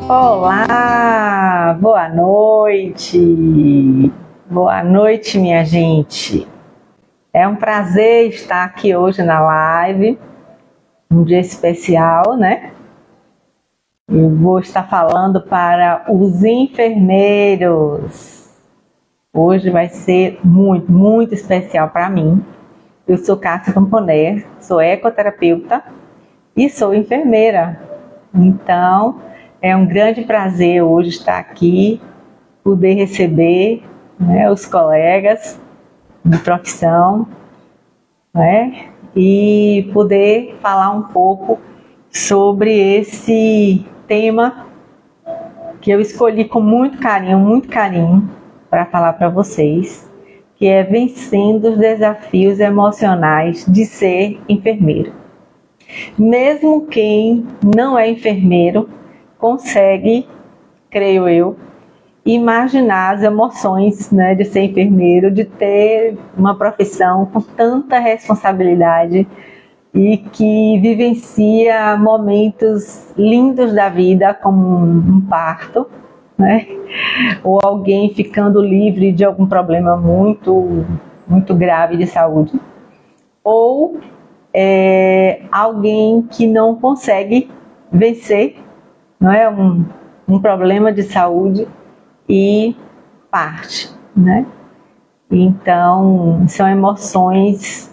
Olá, boa noite, minha gente. É um prazer estar aqui hoje na live, um dia especial, né? Eu vou estar falando para os enfermeiros. Hoje vai ser muito, muito especial para mim. Eu sou Cássia Camponer, sou ecoterapeuta e sou enfermeira. Então, é um grande prazer hoje estar aqui, poder receber, né, os colegas de profissão, né, e poder falar um pouco sobre esse tema que eu escolhi com muito carinho para falar para vocês, que é vencendo os desafios emocionais de ser enfermeiro. Mesmo quem não é enfermeiro consegue, creio eu, imaginar as emoções, né, de ser enfermeiro, de ter uma profissão com tanta responsabilidade e que vivencia momentos lindos da vida, como um parto, né, ou alguém ficando livre de algum problema muito, muito grave de saúde, ou alguém que não consegue vencer, não é, um problema de saúde e parte, né? Então, são emoções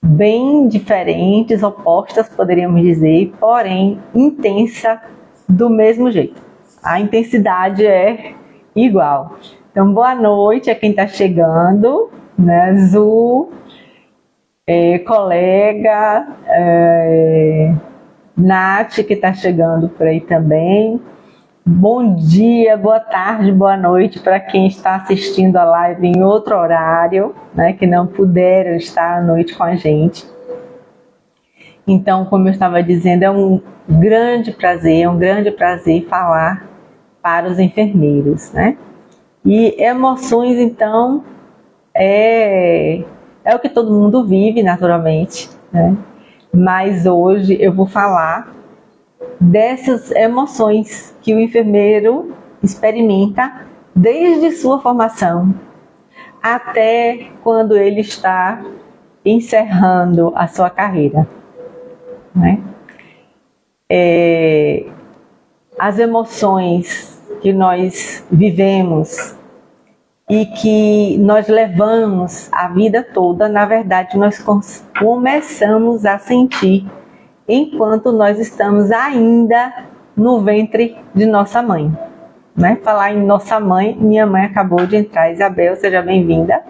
bem diferentes, opostas, poderíamos dizer, porém intensa do mesmo jeito. A intensidade é igual. Então, boa noite a quem está chegando, né? Zu, colega, Nath, que está chegando por aí também. Bom dia, boa tarde, boa noite para quem está assistindo a live em outro horário, né, que não puderam estar à noite com a gente. Então, como eu estava dizendo, é um grande prazer falar para os enfermeiros, né? E emoções, então, é o que todo mundo vive, naturalmente, né? Mas hoje eu vou falar dessas emoções que o enfermeiro experimenta desde sua formação até quando ele está encerrando a sua carreira, né? As emoções que nós vivemos e que nós levamos a vida toda, na verdade, nós começamos a sentir enquanto nós estamos ainda no ventre de nossa mãe, né? Falar em nossa mãe, minha mãe acabou de entrar. Isabel, seja bem-vinda.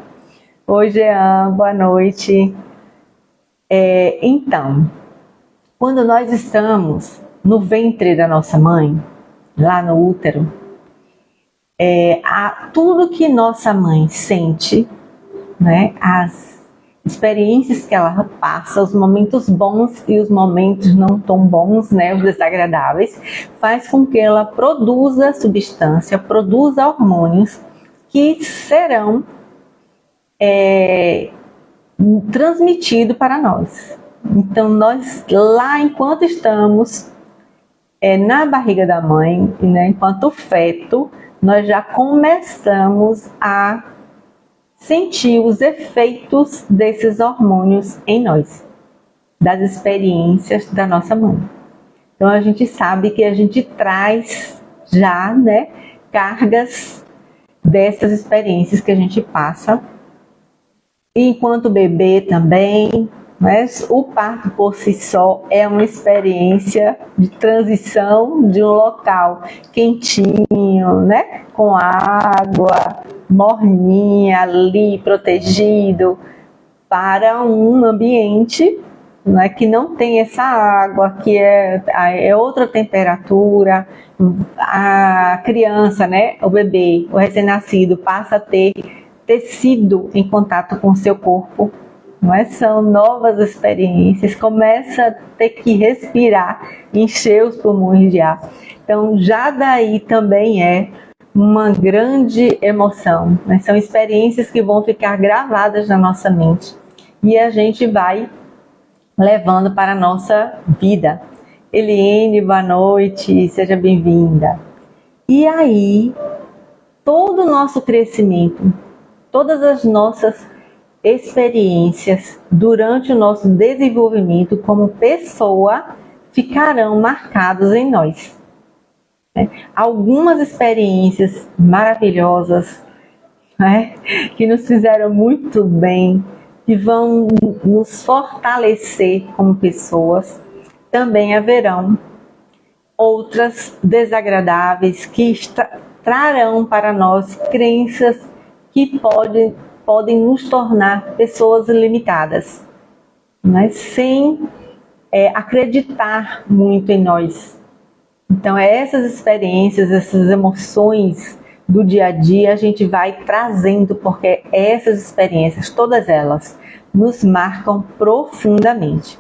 Oi, Jean, boa noite. Então, quando nós estamos no ventre da nossa mãe, lá no útero, tudo que nossa mãe sente, né, as experiências que ela passa, os momentos bons e os momentos não tão bons, né, os desagradáveis, faz com que ela produza substância, produza hormônios que serão transmitidos para nós. Então, nós lá, enquanto estamos na barriga da mãe, né, enquanto feto, nós já começamos a sentir os efeitos desses hormônios em nós, das experiências da nossa mãe. Então a gente sabe que a gente traz já, né, cargas dessas experiências que a gente passa. E enquanto bebê também, mas o parto por si só é uma experiência de transição de um local quentinho, né, com água morninha ali, protegido, para um ambiente, né, que não tem essa água, que é outra temperatura. A criança, né, o bebê, o recém-nascido, passa a ter tecido em contato com o seu corpo. Não é? São novas experiências, começa a ter que respirar, encher os pulmões de ar. Então, já daí também é uma grande emoção, né? São experiências que vão ficar gravadas na nossa mente e a gente vai levando para a nossa vida. Eliene, boa noite, seja bem-vinda. E aí, todo o nosso crescimento, todas as nossas experiências durante o nosso desenvolvimento como pessoa ficarão marcados em nós. Algumas experiências maravilhosas, né, que nos fizeram muito bem, que vão nos fortalecer como pessoas, também haverão outras desagradáveis que trarão para nós crenças que podem nos tornar pessoas limitadas, mas sem acreditar muito em nós. Então, essas experiências, essas emoções do dia a dia, a gente vai trazendo, porque essas experiências, todas elas, nos marcam profundamente.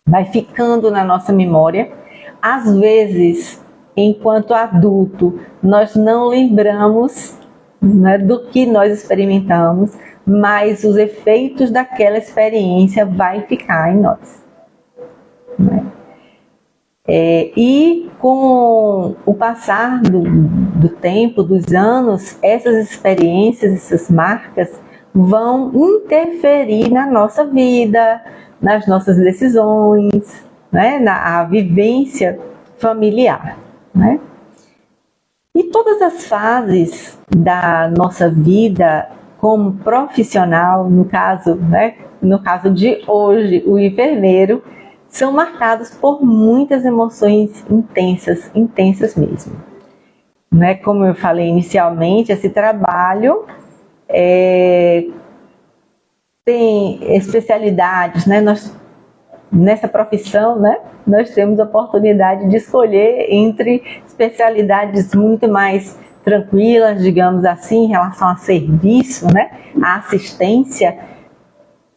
Vai ficando na nossa memória. Às vezes, enquanto adulto, nós não lembramos, né, do que nós experimentamos, mas os efeitos daquela experiência vai ficar em nós, né? E com o passar do tempo, dos anos, essas experiências, essas marcas vão interferir na nossa vida, nas nossas decisões, né, na vivência familiar, né? E todas as fases da nossa vida como profissional, no caso de hoje, o enfermeiro, são marcados por muitas emoções intensas mesmo. Né? Como eu falei inicialmente, esse trabalho tem especialidades, né? Nessa profissão, né, nós temos a oportunidade de escolher entre especialidades muito mais tranquilas, digamos assim, em relação a serviço, né, a assistência,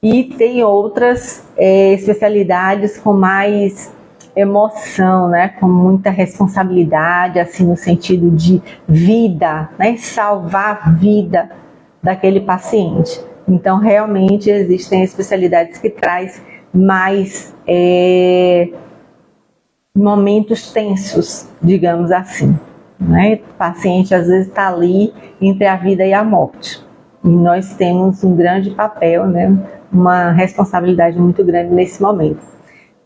e tem outras especialidades com mais emoção, né, com muita responsabilidade, assim, no sentido de vida, né, salvar a vida daquele paciente. Então, realmente existem especialidades que trazem mais momentos tensos, digamos assim, né? O paciente às vezes está ali entre a vida e a morte, e nós temos um grande papel, né? Uma responsabilidade muito grande nesse momento.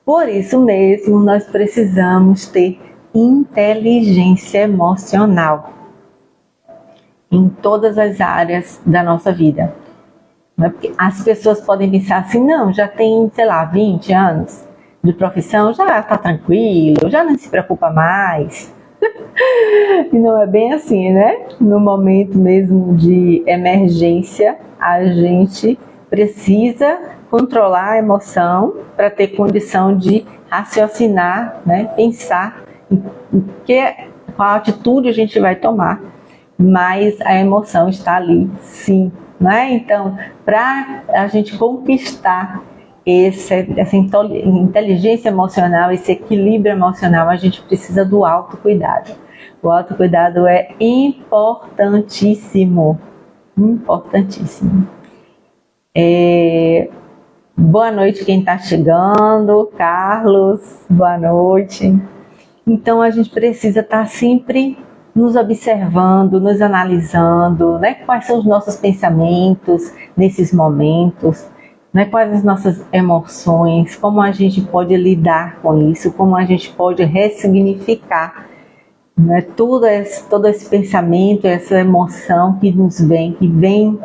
Por isso mesmo, nós precisamos ter inteligência emocional em todas as áreas da nossa vida. Porque as pessoas podem pensar assim, não, já tem, sei lá, 20 anos de profissão, já está tranquilo, já não se preocupa mais. E não é bem assim, né? No momento mesmo de emergência, a gente precisa controlar a emoção para ter condição de raciocinar, né? Pensar em qual atitude a gente vai tomar, mas a emoção está ali, sim. Né? Então, para a gente conquistar essa inteligência emocional, esse equilíbrio emocional, a gente precisa do autocuidado. O autocuidado é importantíssimo, importantíssimo. Boa noite quem está chegando, Carlos, boa noite. Então, a gente precisa estar sempre nos observando, nos analisando, né? Quais são os nossos pensamentos nesses momentos, né? Quais as nossas emoções, como a gente pode lidar com isso, como a gente pode ressignificar, né? Todo esse pensamento, essa emoção que vem,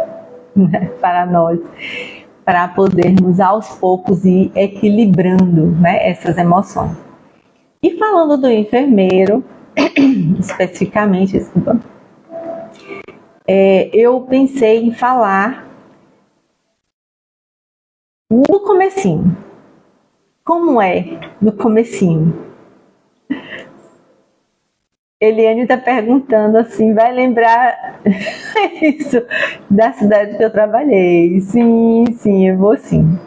né, para nós, para podermos aos poucos ir equilibrando, né, essas emoções. E falando do enfermeiro, especificamente, desculpa, eu pensei em falar no comecinho. Como é no comecinho? Eliane está perguntando assim, vai lembrar isso da cidade que eu trabalhei? Sim, eu vou sim.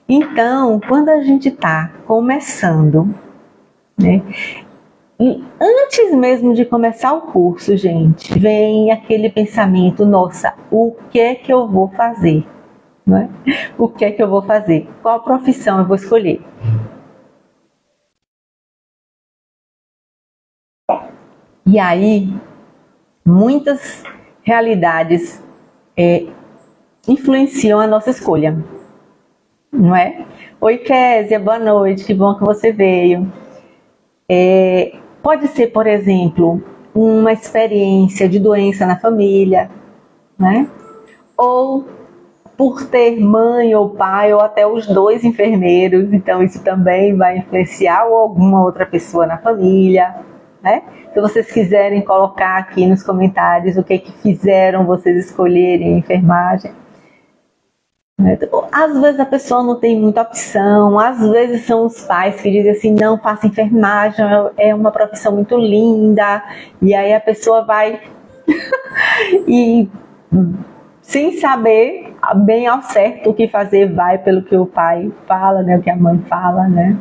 Então, quando a gente está começando, né? E antes mesmo de começar o curso, gente, vem aquele pensamento, nossa, o que é que eu vou fazer? Né? O que é que eu vou fazer? Qual profissão eu vou escolher? E aí, muitas realidades influenciam a nossa escolha, não é? Oi, Késia, boa noite, que bom que você veio. Pode ser, por exemplo, uma experiência de doença na família, né? Ou por ter mãe ou pai, ou até os dois enfermeiros, então isso também vai influenciar, ou alguma outra pessoa na família, né? Se vocês quiserem colocar aqui nos comentários o que fizeram vocês escolherem a enfermagem. Às vezes a pessoa não tem muita opção, às vezes são os pais que dizem assim, não, faça enfermagem, é uma profissão muito linda, e aí a pessoa vai e sem saber bem ao certo o que fazer, vai pelo que o pai fala, né, o que a mãe fala, né.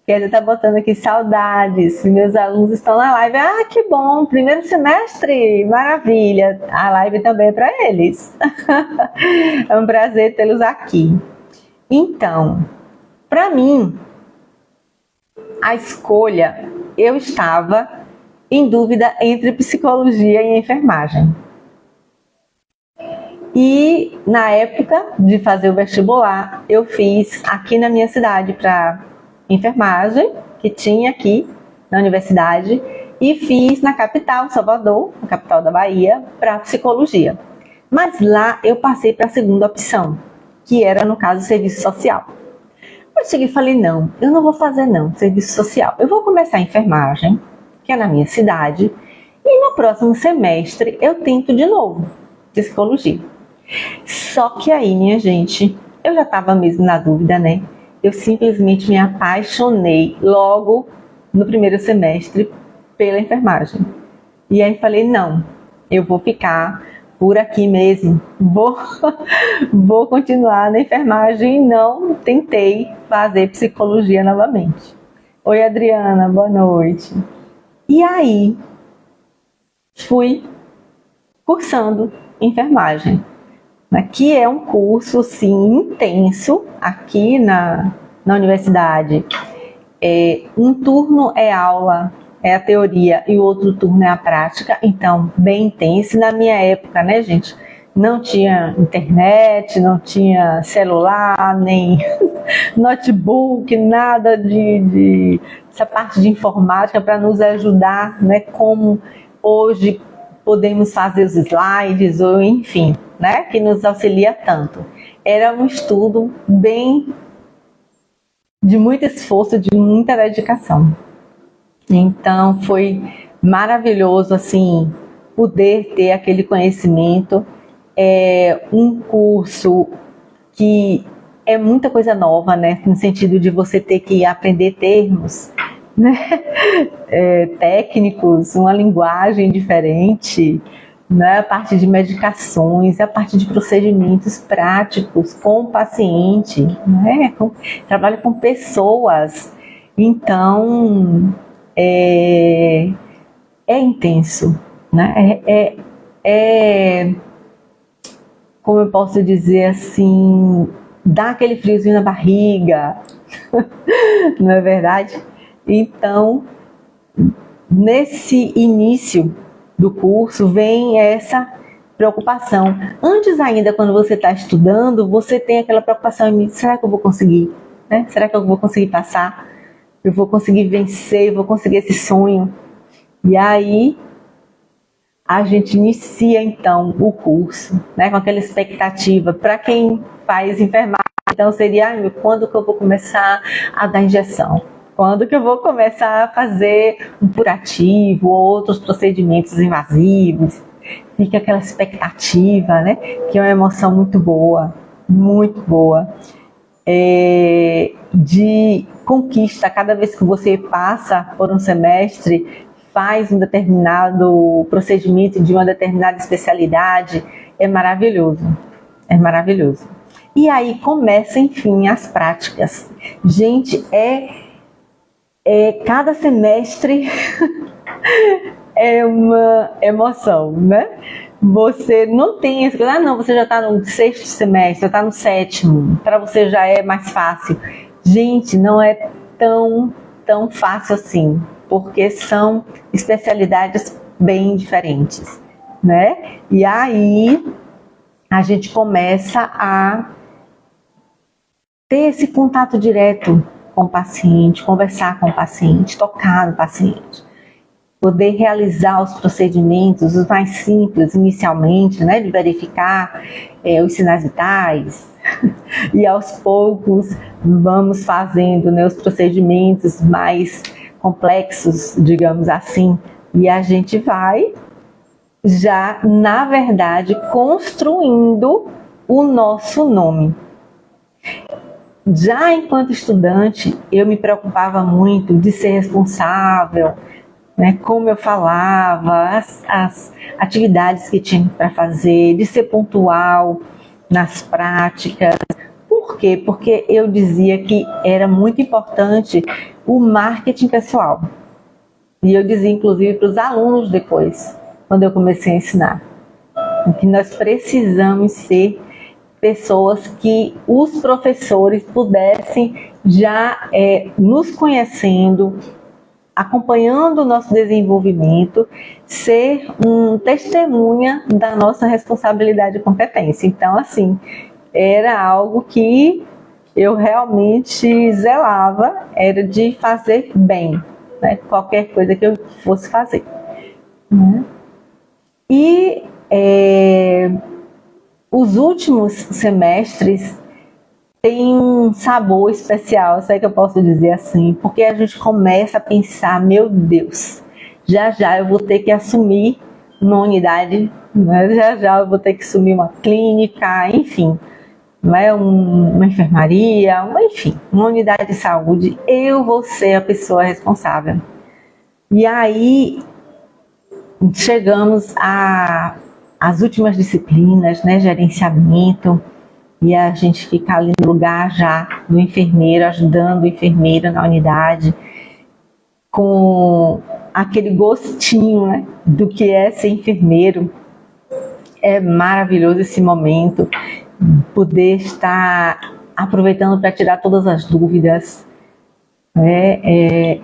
Kézia tá botando aqui saudades, meus alunos estão na live. Ah, que bom, primeiro semestre, maravilha. A live também é para eles. É um prazer tê-los aqui. Então, para mim, a escolha, eu estava em dúvida entre psicologia e enfermagem. E na época de fazer o vestibular, eu fiz aqui na minha cidade para enfermagem, que tinha aqui na universidade, e fiz na capital, Salvador, na capital da Bahia, para psicologia. Mas lá eu passei para a segunda opção, que era, no caso, serviço social. Eu cheguei e falei, não, eu não vou fazer não, serviço social. Eu vou começar a enfermagem, que é na minha cidade, e no próximo semestre eu tento de novo, psicologia. Só que aí, minha gente, eu já estava mesmo na dúvida, né? Eu simplesmente me apaixonei logo no primeiro semestre pela enfermagem. E aí falei, não, eu vou ficar por aqui mesmo, vou continuar na enfermagem e não tentei fazer psicologia novamente. Oi, Adriana, boa noite. E aí, fui cursando enfermagem, que é um curso, sim, intenso aqui na universidade. Um turno é aula, é a teoria, e o outro turno é a prática, então, bem intenso. Na minha época, né, gente, não tinha internet, não tinha celular, nem notebook, nada de essa parte de informática para nos ajudar, né, como hoje podemos fazer os slides, ou enfim, né, que nos auxilia tanto. Era um estudo bem de muito esforço, de muita dedicação. Então foi maravilhoso assim poder ter aquele conhecimento. É um curso que é muita coisa nova, né, no sentido de você ter que aprender termos, né, técnicos, uma linguagem diferente, né, a parte de medicações, a parte de procedimentos práticos com o paciente, né, trabalho com pessoas. Então é intenso, né? Como eu posso dizer assim, dá aquele friozinho na barriga, não é verdade? Então, nesse início do curso vem essa preocupação. Antes ainda, quando você está estudando, você tem aquela preocupação em mim, será que eu vou conseguir? Né? Será que eu vou conseguir passar? Eu vou conseguir vencer, eu vou conseguir esse sonho? E aí, a gente inicia então o curso, né, com aquela expectativa. Para quem faz enfermagem, então seria, quando que eu vou começar a dar injeção? Quando que eu vou começar a fazer um curativo ou outros procedimentos invasivos? Fica aquela expectativa, né? Que é uma emoção muito boa, de conquista. Cada vez que você passa por um semestre, faz um determinado procedimento de uma determinada especialidade, é maravilhoso, é maravilhoso. E aí começa, enfim, as práticas. Gente, cada semestre é uma emoção, né? Você não tem esse... não, você já está no 6º semestre, já está no 7º, para você já é mais fácil. Gente, não é tão fácil assim. porque são especialidades bem diferentes, né? E aí a gente começa a ter esse contato direto com o paciente, conversar com o paciente, tocar no paciente, poder realizar os procedimentos, os mais simples inicialmente, né, de verificar os sinais vitais, e aos poucos vamos fazendo, né, os procedimentos mais complexos, digamos assim, e a gente vai já, na verdade, construindo o nosso nome. Já enquanto estudante, eu me preocupava muito de ser responsável, né, como eu falava, as atividades que tinha para fazer, de ser pontual nas práticas. Por quê? Porque eu dizia que era muito importante o marketing pessoal. E eu dizia, inclusive, para os alunos depois, quando eu comecei a ensinar, que nós precisamos ser pessoas que os professores pudessem já nos conhecendo, acompanhando o nosso desenvolvimento, ser testemunha da nossa responsabilidade e competência. Então, assim, era algo que eu realmente zelava, era de fazer bem, né? Qualquer coisa que eu fosse fazer. E os últimos semestres têm um sabor especial, sei que eu posso dizer assim, porque a gente começa a pensar, meu Deus, já já eu vou ter que assumir uma unidade, né? Já já eu vou ter que assumir uma clínica, enfim, né? Uma enfermaria, enfim, uma unidade de saúde, eu vou ser a pessoa responsável. E aí chegamos às últimas disciplinas, né? Gerenciamento, e a gente fica ali no lugar já do enfermeiro, ajudando o enfermeiro na unidade, com aquele gostinho, né, do que é ser enfermeiro. É maravilhoso esse momento, poder estar aproveitando para tirar todas as dúvidas. É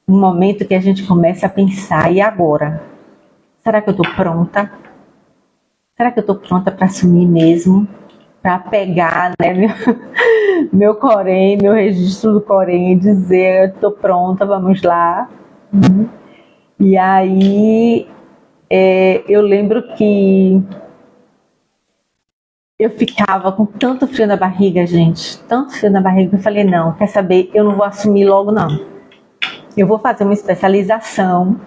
um momento que a gente começa a pensar, e agora? Será que eu estou pronta? Será que eu estou pronta para assumir mesmo? Para pegar, né, meu Corém, meu registro do Corém e dizer, eu estou pronta, vamos lá. E aí eu lembro que eu ficava com tanto frio na barriga, gente, tanto frio na barriga, que eu falei, não, quer saber, eu não vou assumir logo não. Eu vou fazer uma especialização,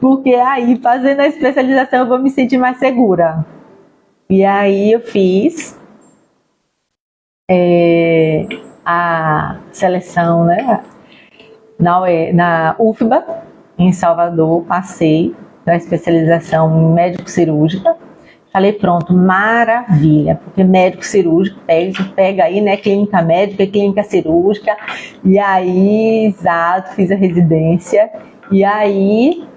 porque aí, fazendo a especialização, eu vou me sentir mais segura. E aí eu fiz a seleção, né, na UFBA, em Salvador, passei para a especialização médico-cirúrgica. Falei, pronto, maravilha, porque médico cirúrgico pega aí, né, clínica médica e clínica cirúrgica, e aí, exato, fiz a residência, e aí,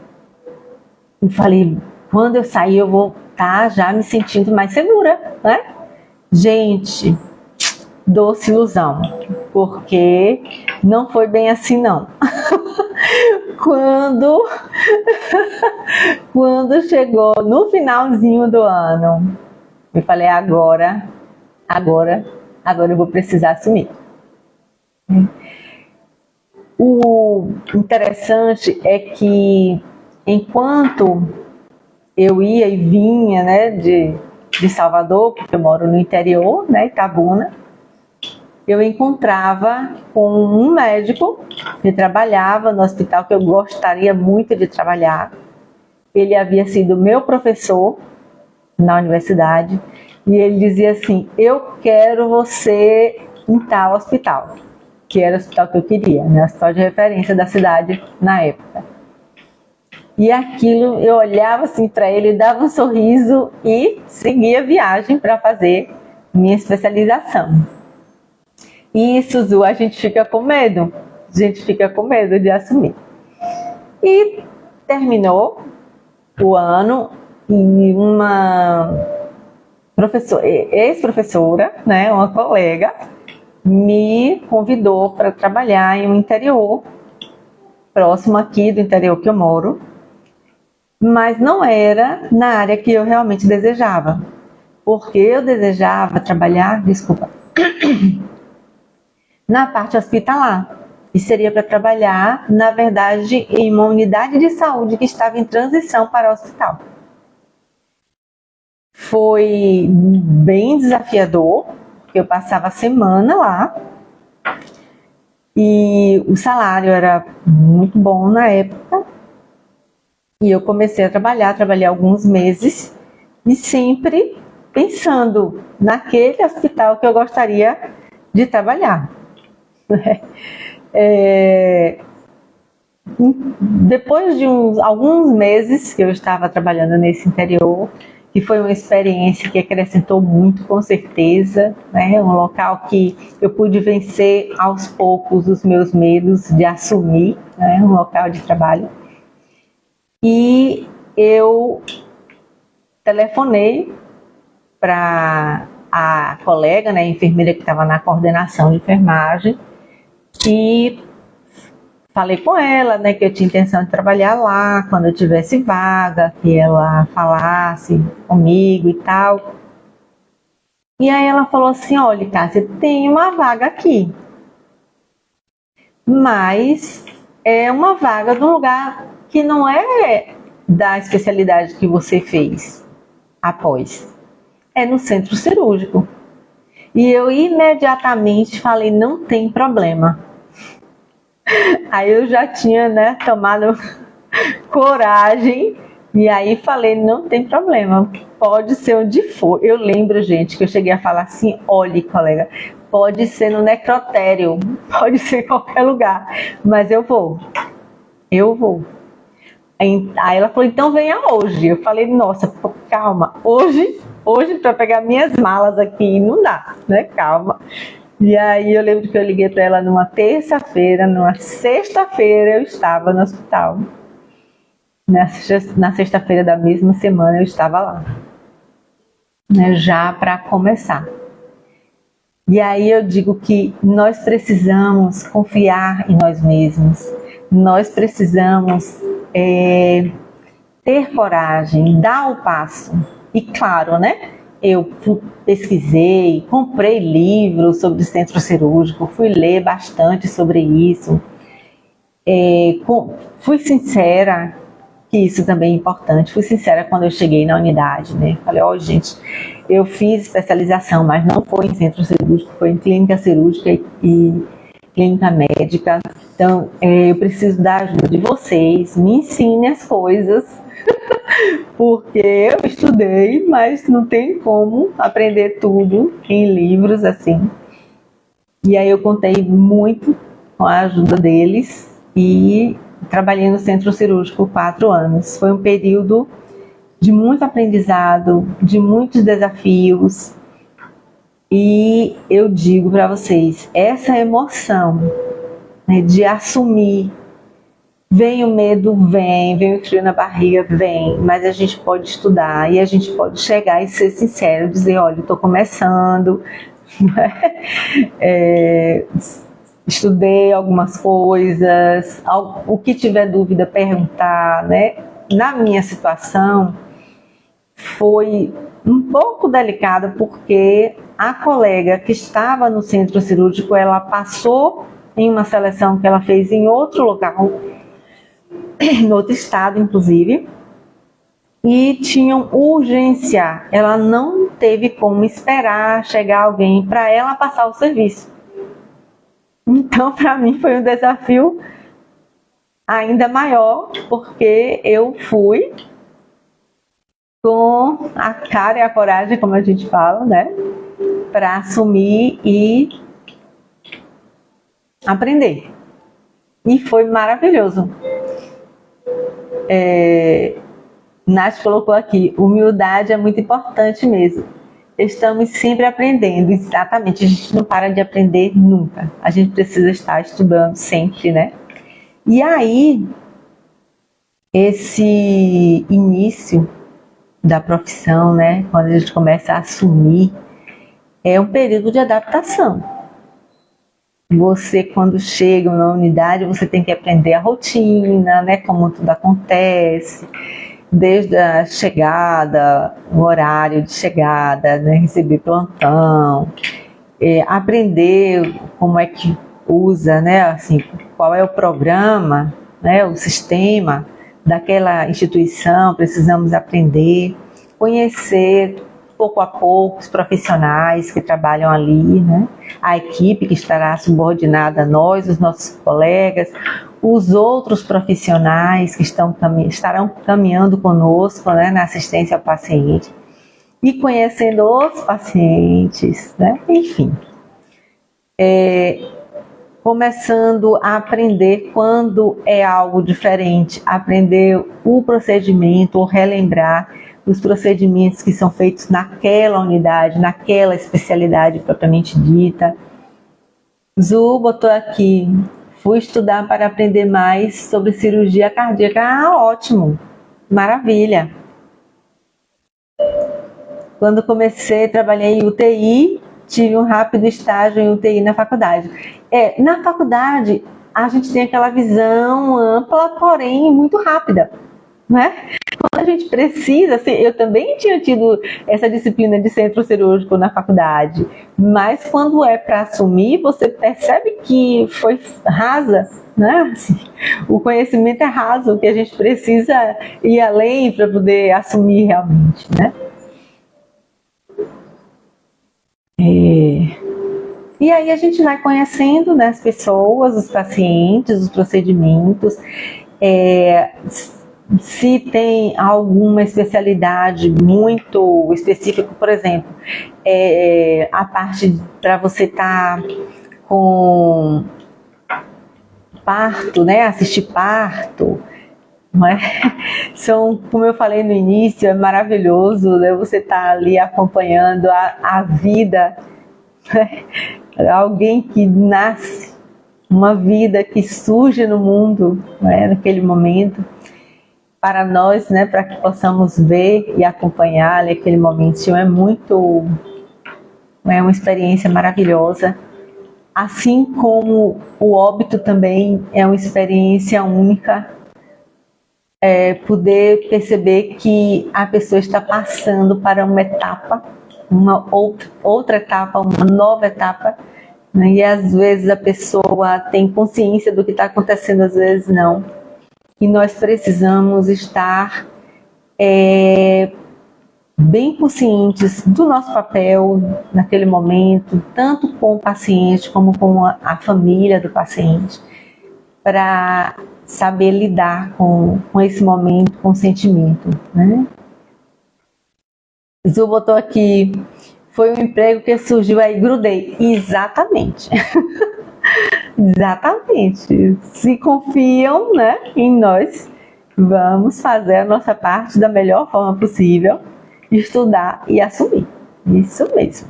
eu falei, quando eu sair eu vou estar já me sentindo mais segura, né? Gente, doce ilusão, porque não foi bem assim não. Quando chegou no finalzinho do ano, eu falei, agora eu vou precisar assumir. O interessante é que enquanto eu ia e vinha, né, de Salvador, porque eu moro no interior, né, Itabuna, eu encontrava com um médico que trabalhava no hospital que eu gostaria muito de trabalhar. Ele havia sido meu professor na universidade e ele dizia assim, eu quero você em tal hospital, que era o hospital que eu queria, né? O hospital de referência da cidade na época. E aquilo, eu olhava assim para ele, dava um sorriso e seguia a viagem para fazer minha especialização. E Suzu, a gente fica com medo de assumir. E terminou o ano e uma ex-professora, né, uma colega, me convidou para trabalhar em um interior, próximo aqui do interior que eu moro, mas não era na área que eu realmente desejava, porque eu desejava trabalhar, na parte hospitalar, e seria para trabalhar, na verdade, em uma unidade de saúde que estava em transição para o hospital. Foi bem desafiador, porque eu passava a semana lá, e o salário era muito bom na época, e eu comecei a trabalhei alguns meses, e sempre pensando naquele hospital que eu gostaria de trabalhar. Depois de alguns meses que eu estava trabalhando nesse interior, que foi uma experiência que acrescentou muito, com certeza, né? Um local que eu pude vencer aos poucos os meus medos de assumir, né? Um local de trabalho. E eu telefonei para a colega, né, a enfermeira que estava na coordenação de enfermagem, e falei com ela, né, que eu tinha intenção de trabalhar lá quando eu tivesse vaga, que ela falasse comigo e tal. E aí ela falou assim: olha, Cássia, tem uma vaga aqui, mas é uma vaga de um lugar que não é da especialidade que você fez após. É no centro cirúrgico. E eu imediatamente falei: não tem problema. Aí eu já tinha, né, tomado coragem, e aí falei: não tem problema, pode ser onde for. Eu lembro, gente, que eu cheguei a falar assim: olha, colega, pode ser no necrotério, pode ser em qualquer lugar, mas eu vou. Aí ela falou: então venha hoje. Eu falei: nossa, calma, hoje para pegar minhas malas aqui não dá, né, calma. E aí eu lembro que eu liguei para ela numa terça-feira, numa sexta-feira eu estava no hospital. Na sexta-feira da mesma semana eu estava lá, né, já para começar. E aí eu digo que nós precisamos confiar em nós mesmos, nós precisamos ter coragem, dar o passo. E claro, né? Eu pesquisei, comprei livros sobre centro cirúrgico, fui ler bastante sobre isso. Fui sincera, que isso também é importante, fui sincera quando eu cheguei na unidade, né? Falei: ó, gente, eu fiz especialização, mas não foi em centro cirúrgico, foi em clínica cirúrgica e clínica médica. Então, eu preciso da ajuda de vocês, me ensine as coisas, porque eu estudei, mas não tem como aprender tudo em livros assim. E aí eu contei muito com a ajuda deles e trabalhei no centro cirúrgico 4 anos. Foi um período de muito aprendizado, de muitos desafios. E eu digo para vocês, essa emoção, né, de assumir, vem o medo, vem o frio na barriga, vem, mas a gente pode estudar e a gente pode chegar e ser sincero, dizer: olha, eu estou começando, estudei algumas coisas, o que tiver dúvida, perguntar, né? Na minha situação, foi um pouco delicado, porque a colega que estava no centro cirúrgico, ela passou em uma seleção que ela fez em outro local, no outro estado, inclusive, e tinham urgência. Ela não teve como esperar chegar alguém para ela passar o serviço. Então, para mim, foi um desafio ainda maior, porque eu fui com a cara e a coragem, como a gente fala, né, para assumir e aprender. E foi maravilhoso. Nath colocou aqui: humildade é muito importante mesmo. Estamos sempre aprendendo, exatamente, a gente não para de aprender nunca. A gente precisa estar estudando sempre, né? E aí, esse início da profissão, né, quando a gente começa a assumir, é um período de adaptação. Você, quando chega na unidade, você tem que aprender a rotina, né? Como tudo acontece, desde a chegada, o horário de chegada, né? Receber plantão, aprender como é que usa, né? Assim, qual é o programa, né? O sistema daquela instituição, precisamos aprender, conhecer pouco a pouco os profissionais que trabalham ali, né? A equipe que estará subordinada a nós, os nossos colegas, os outros profissionais que estarão caminhando conosco, né, na assistência ao paciente, e conhecendo os pacientes, né? Enfim. Começando a aprender quando é algo diferente, aprender o procedimento ou relembrar os procedimentos que são feitos naquela unidade, naquela especialidade propriamente dita. Zu botou aqui, fui estudar para aprender mais sobre cirurgia cardíaca. Ah, ótimo, maravilha. Quando comecei, trabalhei em UTI, tive um rápido estágio em UTI na faculdade. Na faculdade, a gente tem aquela visão ampla, porém muito rápida, né? Quando a gente precisa, assim, eu também tinha tido essa disciplina de centro cirúrgico na faculdade, mas quando é para assumir, você percebe que foi rasa, né? Assim, o conhecimento é raso, que a gente precisa ir além para poder assumir realmente, né? E aí a gente vai conhecendo, né, as pessoas, os pacientes, os procedimentos, se tem alguma especialidade muito específica, por exemplo, a parte para você estar com parto, né, assistir parto, não é? Como eu falei no início, é maravilhoso, né, você estar ali acompanhando a vida, né? Alguém que nasce, uma vida que surge no mundo, né, naquele momento, para nós, né, para que possamos ver e acompanhar aquele momentinho, é uma experiência maravilhosa. Assim como o óbito também é uma experiência única, poder perceber que a pessoa está passando para uma etapa, uma outra etapa, uma nova etapa, né? E às vezes a pessoa tem consciência do que está acontecendo, às vezes não. E nós precisamos estar bem conscientes do nosso papel naquele momento, tanto com o paciente como com a família do paciente, para saber lidar com esse momento, com o sentimento, né? Zu botou aqui, foi um emprego que surgiu aí, grudei. Exatamente. Exatamente. Se confiam, né, em nós, vamos fazer a nossa parte da melhor forma possível, estudar e assumir. Isso mesmo.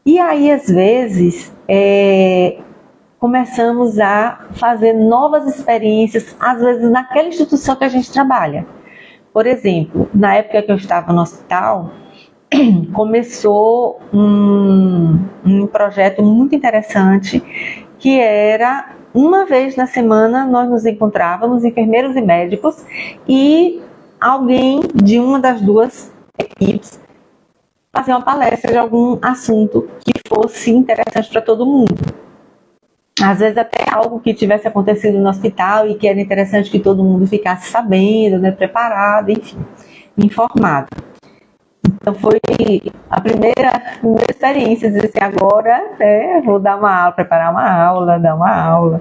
E aí, às vezes, começamos a fazer novas experiências, às vezes naquela instituição que a gente trabalha. Por exemplo, na época que eu estava no hospital, começou um projeto muito interessante, que era, uma vez na semana, nós nos encontrávamos, enfermeiros e médicos, e alguém de uma das duas equipes fazer uma palestra de algum assunto que fosse interessante para todo mundo. Às vezes até algo que tivesse acontecido no hospital e que era interessante que todo mundo ficasse sabendo, né, preparado, enfim, informado. Então foi a primeira experiência, dizer assim, agora vou dar uma aula, preparar uma aula, dar uma aula.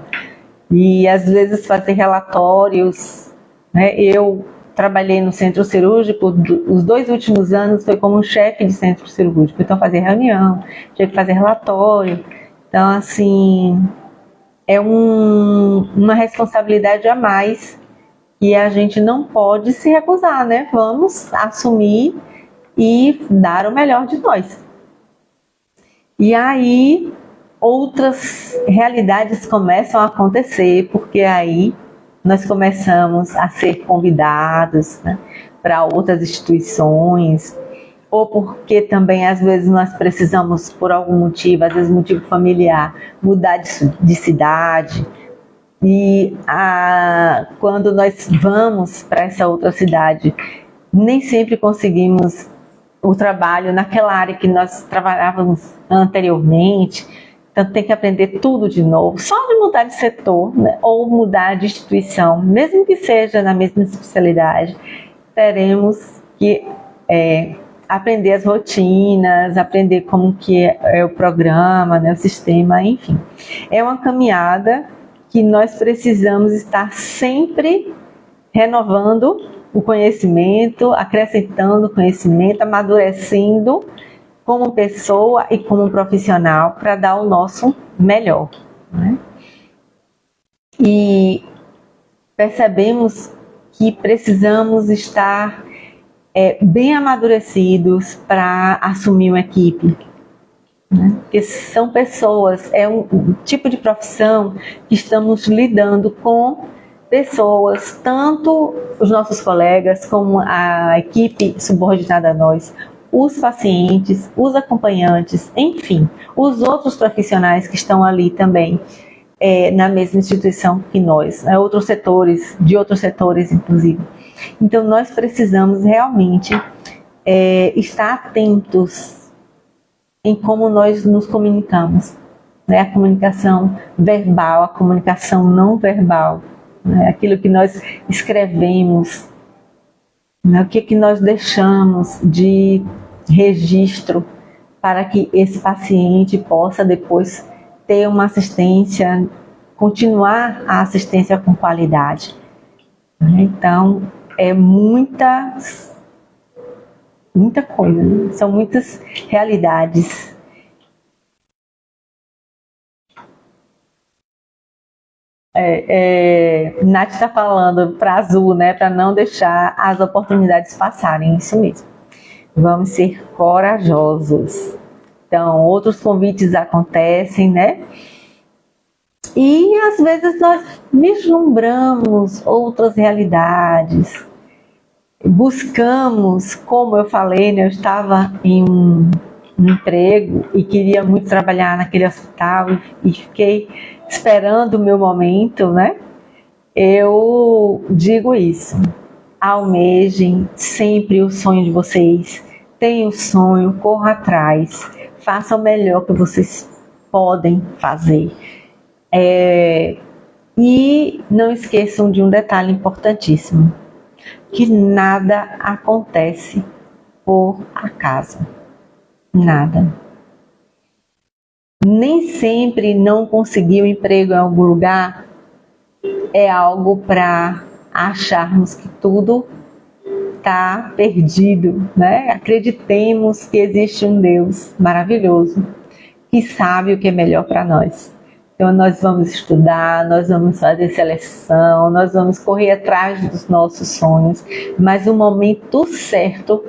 E às vezes fazer relatórios, né? Eu trabalhei no centro cirúrgico, os 2 últimos anos foi como chefe de centro cirúrgico, então fazia reunião, tinha que fazer relatório. Então assim, é uma responsabilidade a mais que a gente não pode se recusar, né? Vamos assumir e dar o melhor de nós. E aí outras realidades começam a acontecer, porque aí nós começamos a ser convidados, né, para outras instituições, ou porque também às vezes nós precisamos, por algum motivo, às vezes motivo familiar, mudar de cidade. E quando nós vamos para essa outra cidade, nem sempre conseguimos o trabalho naquela área que nós trabalhávamos anteriormente. Então tem que aprender tudo de novo, só de mudar de setor, né? Ou mudar de instituição, mesmo que seja na mesma especialidade, teremos que aprender as rotinas, aprender como que é o programa, né? O sistema, enfim. É uma caminhada que nós precisamos estar sempre renovando o conhecimento, acrescentando conhecimento, amadurecendo como pessoa e como profissional para dar o nosso melhor, né? E percebemos que precisamos estar bem amadurecidos para assumir uma equipe, né? Porque são pessoas, é um tipo de profissão que estamos lidando com pessoas, tanto os nossos colegas como a equipe subordinada a nós, os pacientes, os acompanhantes, enfim, os outros profissionais que estão ali também na mesma instituição que nós, outros setores, de outros setores inclusive. Então nós precisamos realmente estar atentos em como nós nos comunicamos, né? A comunicação verbal, a comunicação não verbal, né? Aquilo que nós escrevemos, né? O que nós deixamos de registro para que esse paciente possa depois ter uma assistência, continuar a assistência com qualidade. Então, é muita coisa, né? São muitas realidades. Nath está falando para Azul, né? Para não deixar as oportunidades passarem, isso mesmo. Vamos ser corajosos. Então, outros convites acontecem, né? E às vezes nós vislumbramos outras realidades, buscamos, como eu falei, né? Eu estava em um emprego e queria muito trabalhar naquele hospital e fiquei esperando o meu momento, né? Eu digo isso, almejem sempre o sonho de vocês, tenham o sonho, corram atrás, façam o melhor que vocês podem fazer. E não esqueçam de um detalhe importantíssimo, que nada acontece por acaso, nada. Nem sempre não conseguir um emprego em algum lugar é algo para acharmos que tudo está perdido, né? Acreditemos que existe um Deus maravilhoso que sabe o que é melhor para nós. Então nós vamos estudar, nós vamos fazer seleção, nós vamos correr atrás dos nossos sonhos, mas o momento certo,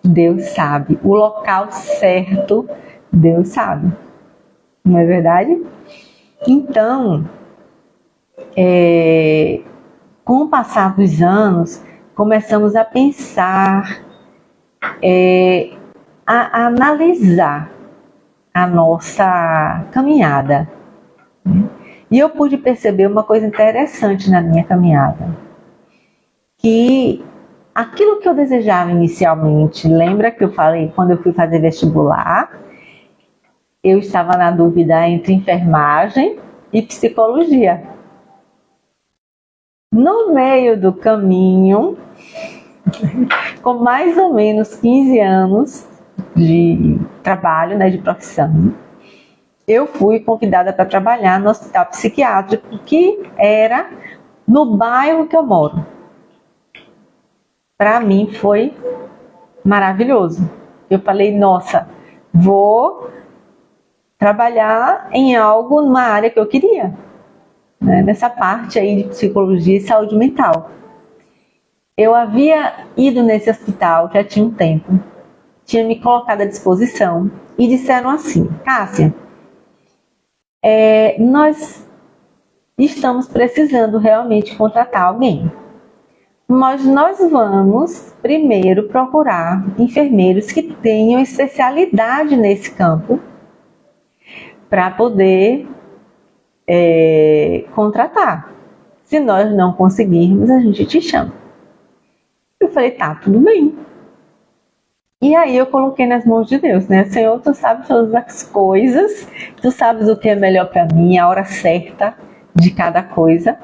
Deus sabe. O local certo, Deus sabe. Não é verdade? Então, com o passar dos anos, começamos a pensar, a analisar a nossa caminhada. E eu pude perceber uma coisa interessante na minha caminhada, que aquilo que eu desejava inicialmente, lembra que eu falei quando eu fui fazer vestibular, eu estava na dúvida entre enfermagem e psicologia. No meio do caminho, com mais ou menos 15 anos de trabalho, né, de profissão, eu fui convidada para trabalhar no hospital psiquiátrico, que era no bairro que eu moro. Para mim foi maravilhoso. Eu falei, nossa, vou trabalhar em algo, numa área que eu queria, né? Nessa parte aí de psicologia e saúde mental. Eu havia ido nesse hospital já tinha um tempo, tinha me colocado à disposição e disseram assim, Cássia, nós estamos precisando realmente contratar alguém. Mas nós vamos primeiro procurar enfermeiros que tenham especialidade nesse campo para poder contratar. Se nós não conseguirmos, a gente te chama. Eu falei, tá, tudo bem. E aí eu coloquei nas mãos de Deus, né? Senhor, tu sabes todas as coisas, tu sabes o que é melhor para mim, a hora certa de cada coisa.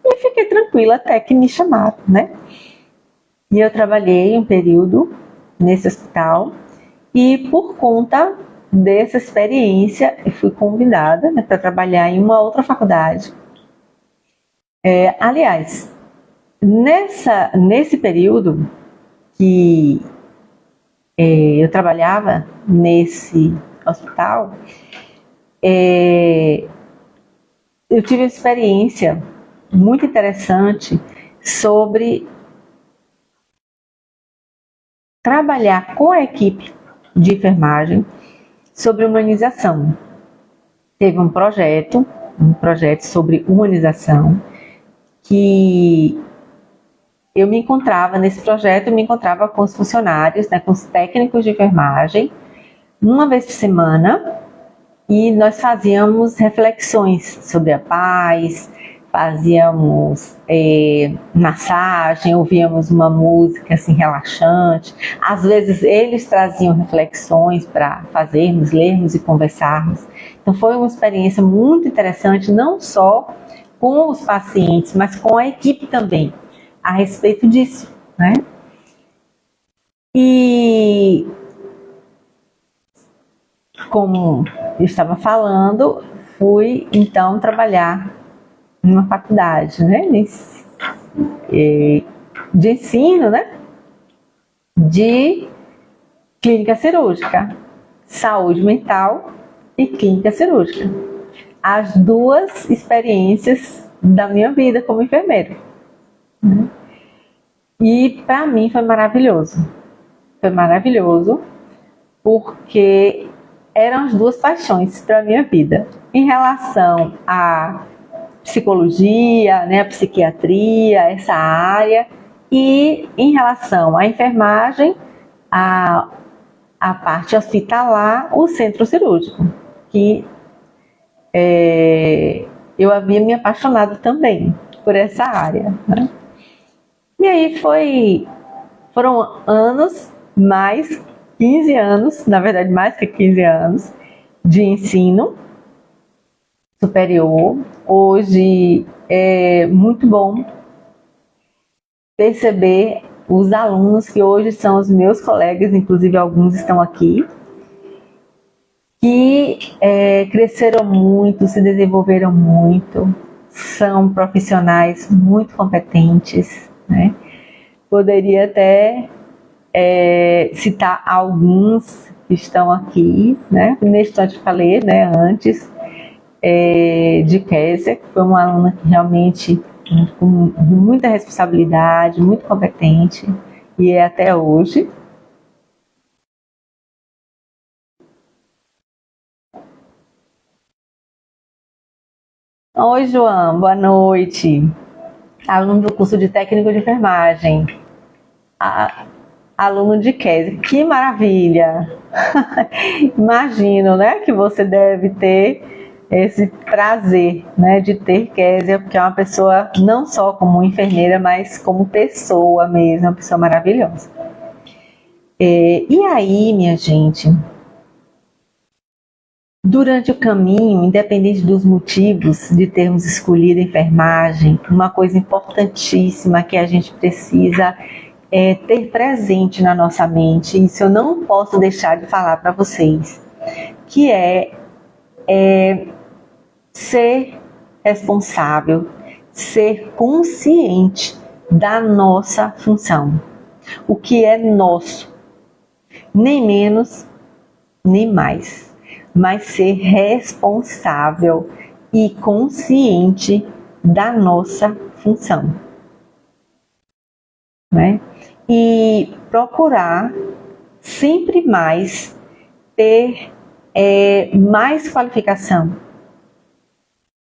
E fiquei tranquila até que me chamaram, né? E eu trabalhei um período nesse hospital e por conta dessa experiência eu fui convidada, né, para trabalhar em uma outra faculdade. Aliás, nesse período que eu trabalhava nesse hospital, eu tive uma experiência muito interessante sobre trabalhar com a equipe de enfermagem sobre humanização. Teve um projeto sobre humanização que eu me encontrava nesse projeto, eu me encontrava com os funcionários, né, com os técnicos de enfermagem, uma vez por semana, e nós fazíamos reflexões sobre a paz, fazíamos massagem, ouvíamos uma música assim relaxante. Às vezes eles traziam reflexões para fazermos, lermos e conversarmos. Então foi uma experiência muito interessante, não só com os pacientes, mas com a equipe também, a respeito disso, né? E como eu estava falando, fui então trabalhar numa faculdade, né, de ensino, né, de clínica cirúrgica, saúde mental e clínica cirúrgica. As duas experiências da minha vida como enfermeira. E para mim foi maravilhoso. Foi maravilhoso porque eram as duas paixões para a minha vida. Em relação à psicologia, né, a psiquiatria, essa área, e em relação à enfermagem, a parte hospitalar, o centro cirúrgico, que eu havia me apaixonado também por essa área, né? E aí foram anos, mais 15 anos, na verdade mais que 15 anos, de ensino superior. Hoje é muito bom perceber os alunos que hoje são os meus colegas, inclusive alguns estão aqui, que cresceram muito, se desenvolveram muito, são profissionais muito competentes, né? Poderia até citar alguns que estão aqui, né? Neste instante falei, né, antes, de Késia, que foi uma aluna que realmente com muita responsabilidade, muito competente, e é até hoje. Oi, João, boa noite. Aluno do curso de técnico de enfermagem. Aluno de Késia, que maravilha! Imagino, né, que você deve ter esse prazer, né, de ter Késia, porque é uma pessoa não só como enfermeira, mas como pessoa mesmo, uma pessoa maravilhosa. E aí, minha gente, durante o caminho, independente dos motivos de termos escolhido a enfermagem, uma coisa importantíssima que a gente precisa ter presente na nossa mente, isso eu não posso deixar de falar para vocês, que é ser responsável, ser consciente da nossa função, o que é nosso, nem menos, nem mais, mas ser responsável e consciente da nossa função, né? E procurar sempre mais ter mais qualificação,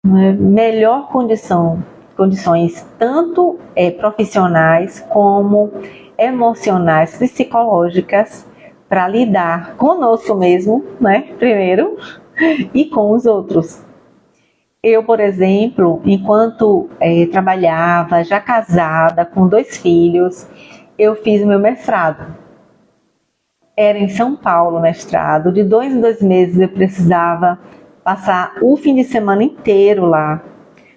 né? Melhor condição condições tanto profissionais como emocionais, psicológicas, para lidar conosco mesmo, né, primeiro, e com os outros. Eu, por exemplo, enquanto trabalhava, já casada, com 2 filhos, eu fiz o meu mestrado. Era em São Paulo o mestrado. De 2 em 2 meses eu precisava passar o fim de semana inteiro lá.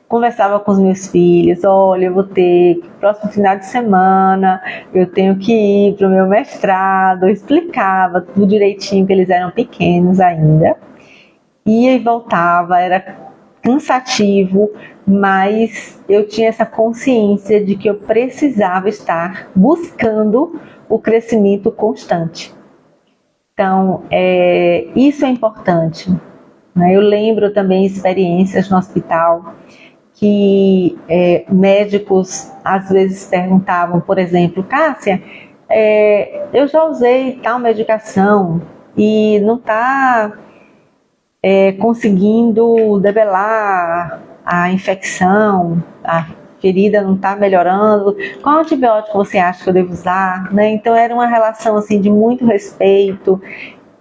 Conversava com os meus filhos, olha, eu vou ter, próximo final de semana, eu tenho que ir para o meu mestrado. Eu explicava tudo direitinho, que eles eram pequenos ainda. Ia e voltava, era cansativo, mas eu tinha essa consciência de que eu precisava estar buscando o crescimento constante. Então, isso é importante, né? Eu lembro também experiências no hospital que médicos às vezes perguntavam, por exemplo, Cássia, eu já usei tal medicação e não está conseguindo debelar a infecção, a ferida não está melhorando, qual antibiótico você acha que eu devo usar? Né? Então era uma relação assim, de muito respeito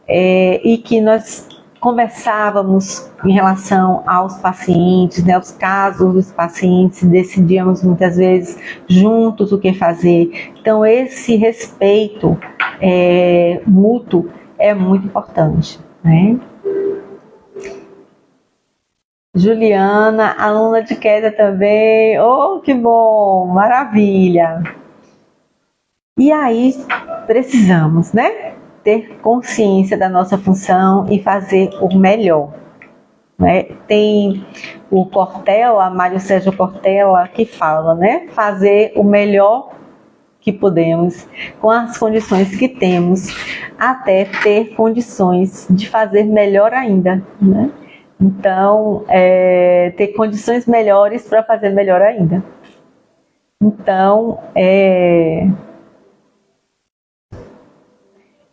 e que nós conversávamos em relação aos pacientes, né, aos casos dos pacientes, decidíamos muitas vezes juntos o que fazer. Então esse respeito mútuo é muito importante, né? Juliana, aluna de queda também. Oh, que bom, maravilha. E aí precisamos, né, ter consciência da nossa função e fazer o melhor. Né? Tem o Cortella, Mário Sérgio Cortella, que fala, né, fazer o melhor que podemos, com as condições que temos, até ter condições de fazer melhor ainda, né? Então, ter condições melhores para fazer melhor ainda. Então,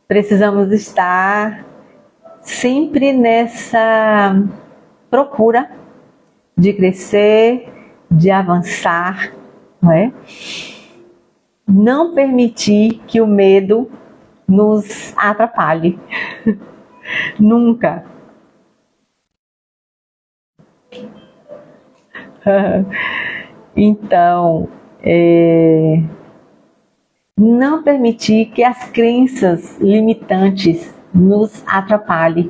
precisamos estar sempre nessa procura de crescer, de avançar, não é? Não permitir que o medo nos atrapalhe. Nunca. Então, não permitir que as crenças limitantes nos atrapalhem.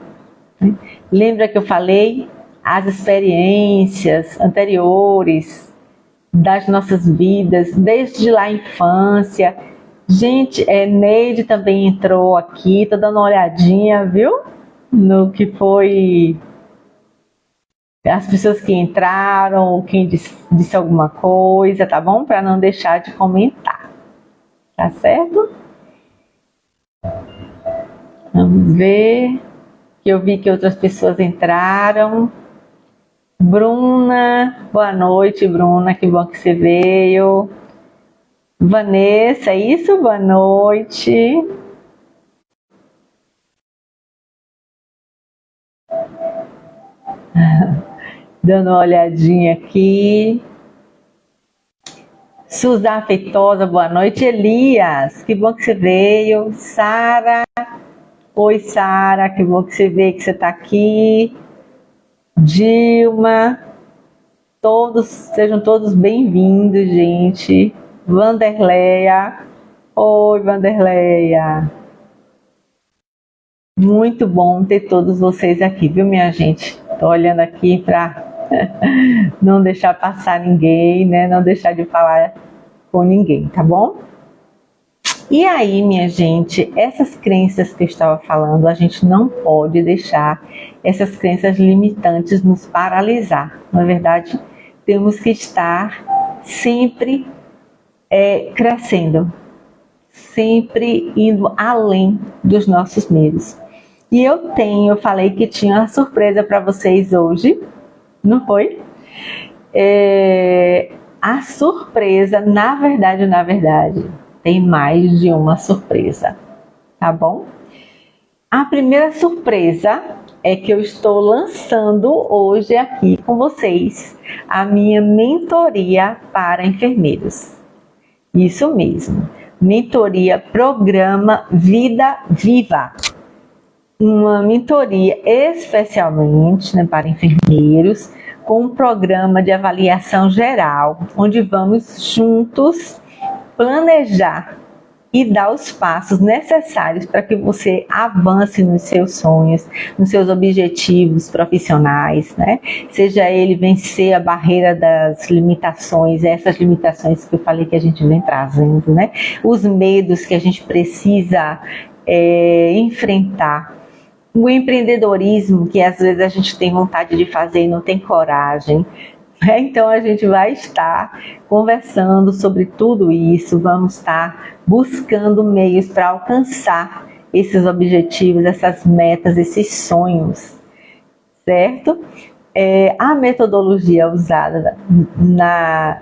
Lembra que eu falei? As experiências anteriores das nossas vidas, desde lá a infância. Gente, Neide também entrou aqui, tô dando uma olhadinha, viu? No que foi as pessoas que entraram, quem disse alguma coisa, tá bom? Para não deixar de comentar, tá certo? Vamos ver, que eu vi que outras pessoas entraram. Bruna, boa noite, Bruna, que bom que você veio. Vanessa, isso? Boa noite. Dando uma olhadinha aqui. Suzá Afeitosa, boa noite. Elias, que bom que você veio. Sara, oi Sara, que bom que você veio, que você está aqui. Dilma, sejam todos bem-vindos, gente. Vanderleia, oi Vanderleia. Muito bom ter todos vocês aqui, viu, minha gente? Tô olhando aqui para não deixar passar ninguém, né? Não deixar de falar com ninguém, tá bom? E aí, minha gente, essas crenças que eu estava falando, a gente não pode deixar essas crenças limitantes nos paralisar. Na verdade, temos que estar sempre crescendo, sempre indo além dos nossos medos. E eu falei que tinha uma surpresa para vocês hoje, não foi? A surpresa, na verdade, tem mais de uma surpresa, tá bom? A primeira surpresa é que eu estou lançando hoje aqui com vocês a minha mentoria para enfermeiros. Isso mesmo, mentoria Programa Vida Viva. Uma mentoria especialmente, né, para enfermeiros, com um programa de avaliação geral, onde vamos juntos planejar e dar os passos necessários para que você avance nos seus sonhos, nos seus objetivos profissionais, né? Seja ele vencer a barreira das limitações, essas limitações que eu falei que a gente vem trazendo, né? Os medos que a gente precisa enfrentar. O empreendedorismo, que às vezes a gente tem vontade de fazer e não tem coragem. Então a gente vai estar conversando sobre tudo isso, vamos estar buscando meios para alcançar esses objetivos, essas metas, esses sonhos, certo? A metodologia usada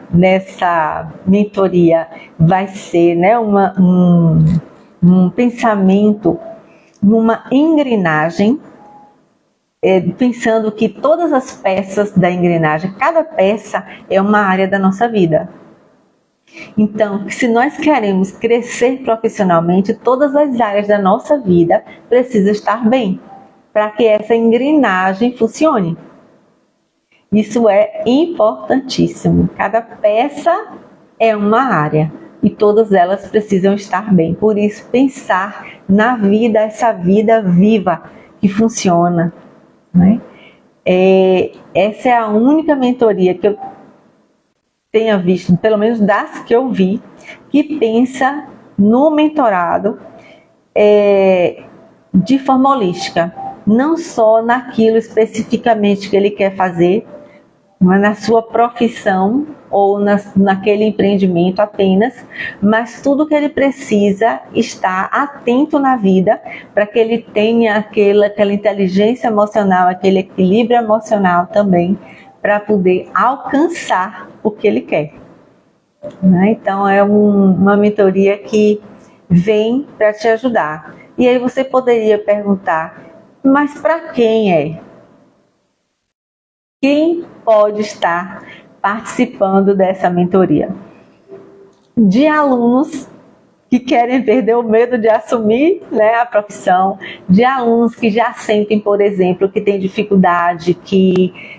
nessa mentoria vai ser, né, um pensamento numa engrenagem, pensando que todas as peças da engrenagem, cada peça é uma área da nossa vida. Então, se nós queremos crescer profissionalmente, todas as áreas da nossa vida precisam estar bem, para que essa engrenagem funcione. Isso é importantíssimo. Cada peça é uma área e todas elas precisam estar bem. Por isso, pensar na vida, essa vida viva que funciona, né? Essa é a única mentoria que eu tenha visto, pelo menos das que eu vi, que pensa no mentorado de forma holística, não só naquilo especificamente que ele quer fazer, mas na sua profissão ou naquele empreendimento apenas, mas tudo que ele precisa estar atento na vida para que ele tenha aquela inteligência emocional, aquele equilíbrio emocional também, para poder alcançar o que ele quer. Então é uma mentoria que vem para te ajudar. E aí você poderia perguntar, mas para quem é? Quem pode estar participando dessa mentoria? De alunos que querem perder o medo de assumir, né, a profissão, de alunos que já sentem, por exemplo, que tem dificuldade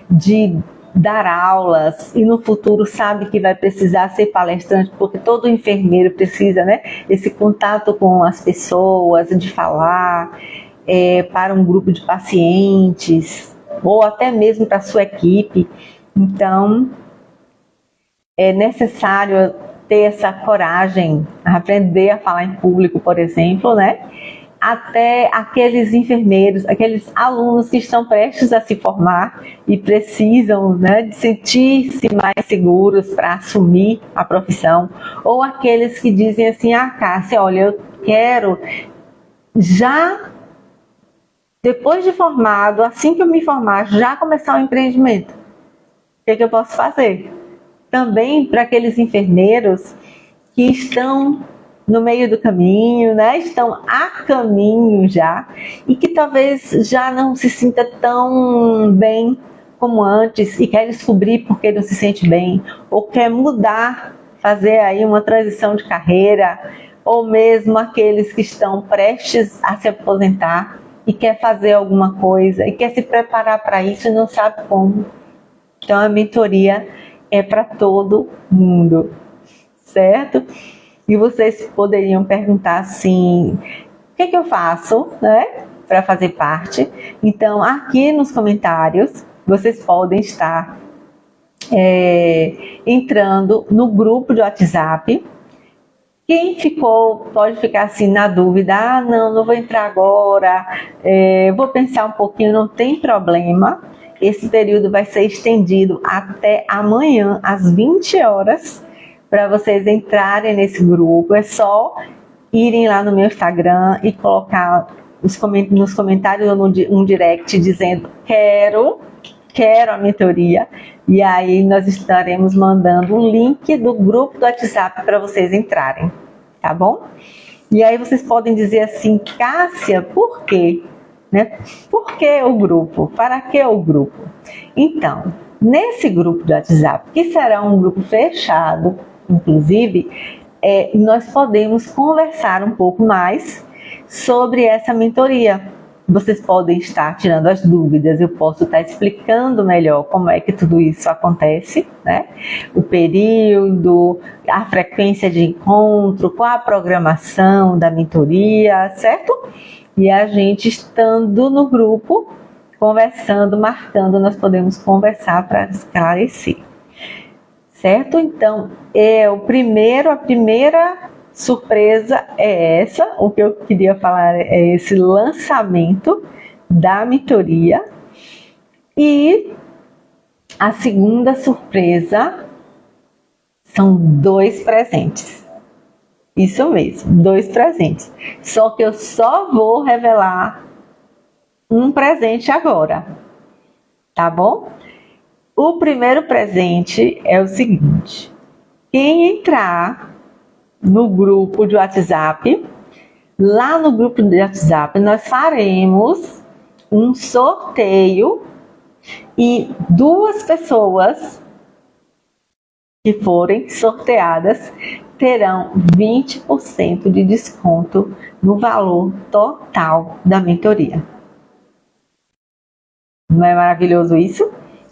de dar aulas e no futuro sabe que vai precisar ser palestrante, porque todo enfermeiro precisa, né, esse contato com as pessoas, de falar para um grupo de pacientes, ou até mesmo para a sua equipe. Então, é necessário ter essa coragem, aprender a falar em público, por exemplo, né? Até aqueles enfermeiros, aqueles alunos que estão prestes a se formar e precisam, né, de sentir-se mais seguros para assumir a profissão, ou aqueles que dizem assim, Cássia, olha, eu quero já, depois de formado, assim que eu me formar, já começar o empreendimento. O que eu posso fazer? Também para aqueles enfermeiros que estão no meio do caminho, né? Estão a caminho já, e que talvez já não se sinta tão bem como antes e quer descobrir por que não se sente bem, ou quer mudar, fazer aí uma transição de carreira, ou mesmo aqueles que estão prestes a se aposentar e quer fazer alguma coisa e quer se preparar para isso e não sabe como. Então a mentoria é para todo mundo, certo? E vocês poderiam perguntar assim, o que eu faço, né, para fazer parte? Então aqui nos comentários vocês podem estar entrando no grupo de WhatsApp. Quem pode ficar assim na dúvida, não vou entrar agora, vou pensar um pouquinho, não tem problema. Esse período vai ser estendido até amanhã, às 20 horas, para vocês entrarem nesse grupo. É só irem lá no meu Instagram e colocar nos comentários ou um direct dizendo quero a mentoria, e aí nós estaremos mandando o link do grupo do WhatsApp para vocês entrarem, tá bom? E aí vocês podem dizer assim, Cássia, por quê? né? Por que o grupo? Para que o grupo? Então, nesse grupo de WhatsApp, que será um grupo fechado, inclusive, nós podemos conversar um pouco mais sobre essa mentoria. Vocês podem estar tirando as dúvidas, eu posso estar explicando melhor como é que tudo isso acontece, né? O período, a frequência de encontro, qual a programação da mentoria, certo? E a gente estando no grupo, conversando, marcando, nós podemos conversar para esclarecer, certo? Então, a primeira surpresa é essa, o que eu queria falar é esse lançamento da mentoria. E a segunda surpresa são 2 presentes. Isso mesmo, 2 presentes. Só que eu só vou revelar um presente agora, tá bom? O primeiro presente é o seguinte: quem entrar no grupo de WhatsApp, lá no grupo de WhatsApp nós faremos um sorteio e 2 pessoas que forem sorteadas terão 20% de desconto no valor total da mentoria. Não é maravilhoso isso?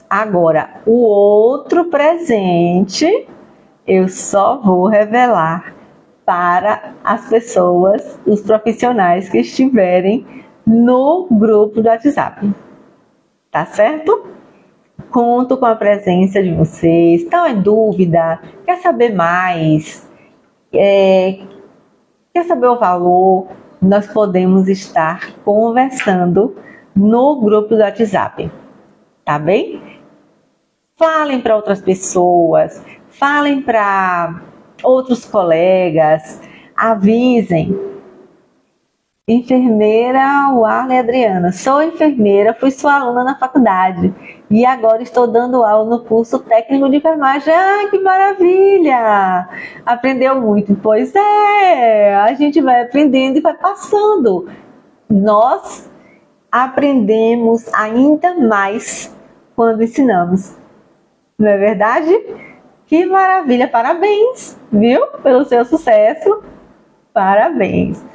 Agora, o outro presente eu só vou revelar para as pessoas, os profissionais que estiverem no grupo do WhatsApp. Tá certo? Conto com a presença de vocês. Estão em dúvida? Quer saber mais? Quer saber o valor? Nós podemos estar conversando no grupo do WhatsApp. Tá bem? Falem para outras pessoas, falem para outros colegas, avisem. Enfermeira Warley Adriana, sou enfermeira, fui sua aluna na faculdade e agora estou dando aula no curso técnico de enfermagem. Ah, que maravilha! Aprendeu muito? Pois é, a gente vai aprendendo e vai passando. Nós aprendemos ainda mais quando ensinamos. Não é verdade? Que maravilha! Parabéns, viu? Pelo seu sucesso. Parabéns!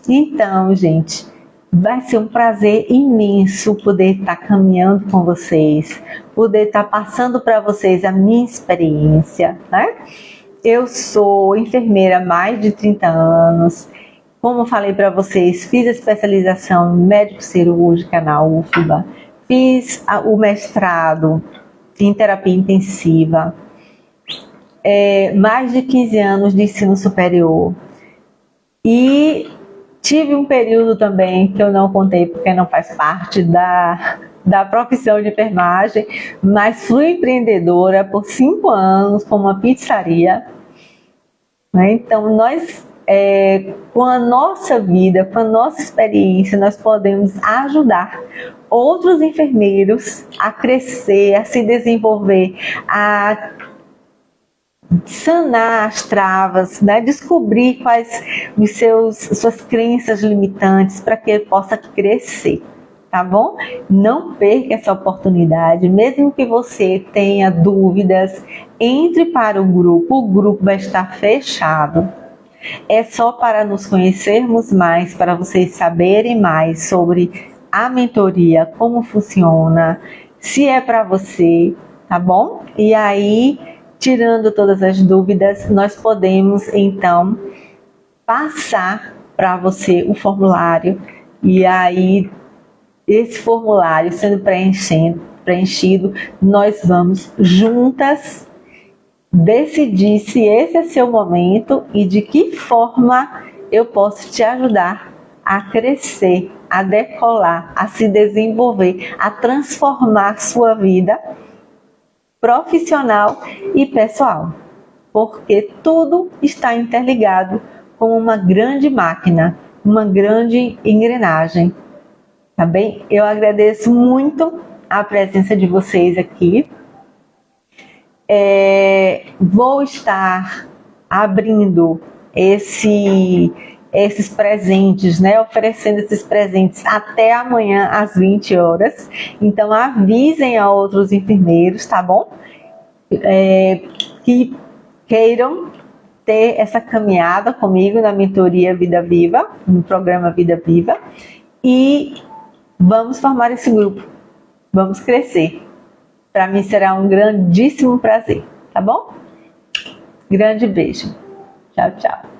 Então, gente, vai ser um prazer imenso poder estar caminhando com vocês, poder estar passando para vocês a minha experiência, né? Eu sou enfermeira há mais de 30 anos. Como falei para vocês, fiz a especialização médico-cirúrgica na UFBA, fiz o mestrado em terapia intensiva, mais de 15 anos de ensino superior. E tive um período também que eu não contei porque não faz parte da profissão de enfermagem, mas fui empreendedora por 5 anos com uma pizzaria, né? Então, nós, com a nossa vida, com a nossa experiência, nós podemos ajudar outros enfermeiros a crescer, a se desenvolver, a sanar as travas, né? Descobrir quais suas crenças limitantes para que ele possa crescer, tá bom? Não perca essa oportunidade, mesmo que você tenha dúvidas, entre para o grupo vai estar fechado. É só para nos conhecermos mais, para vocês saberem mais sobre a mentoria, como funciona, se é para você, tá bom? E aí, tirando todas as dúvidas, nós podemos então passar para você o formulário e aí esse formulário sendo preenchido, nós vamos juntas decidir se esse é seu momento e de que forma eu posso te ajudar a crescer, a decolar, a se desenvolver, a transformar sua vida profissional e pessoal, porque tudo está interligado com uma grande máquina, uma grande engrenagem, tá bem? Eu agradeço muito a presença de vocês aqui. Vou estar abrindo esses presentes, né? Oferecendo esses presentes até amanhã às 20 horas. Então avisem a outros enfermeiros, tá bom? Que queiram ter essa caminhada comigo na mentoria Vida Viva, no programa Vida Viva, e vamos formar esse grupo, vamos crescer. Para mim será um grandíssimo prazer, tá bom? Grande beijo. Tchau, tchau.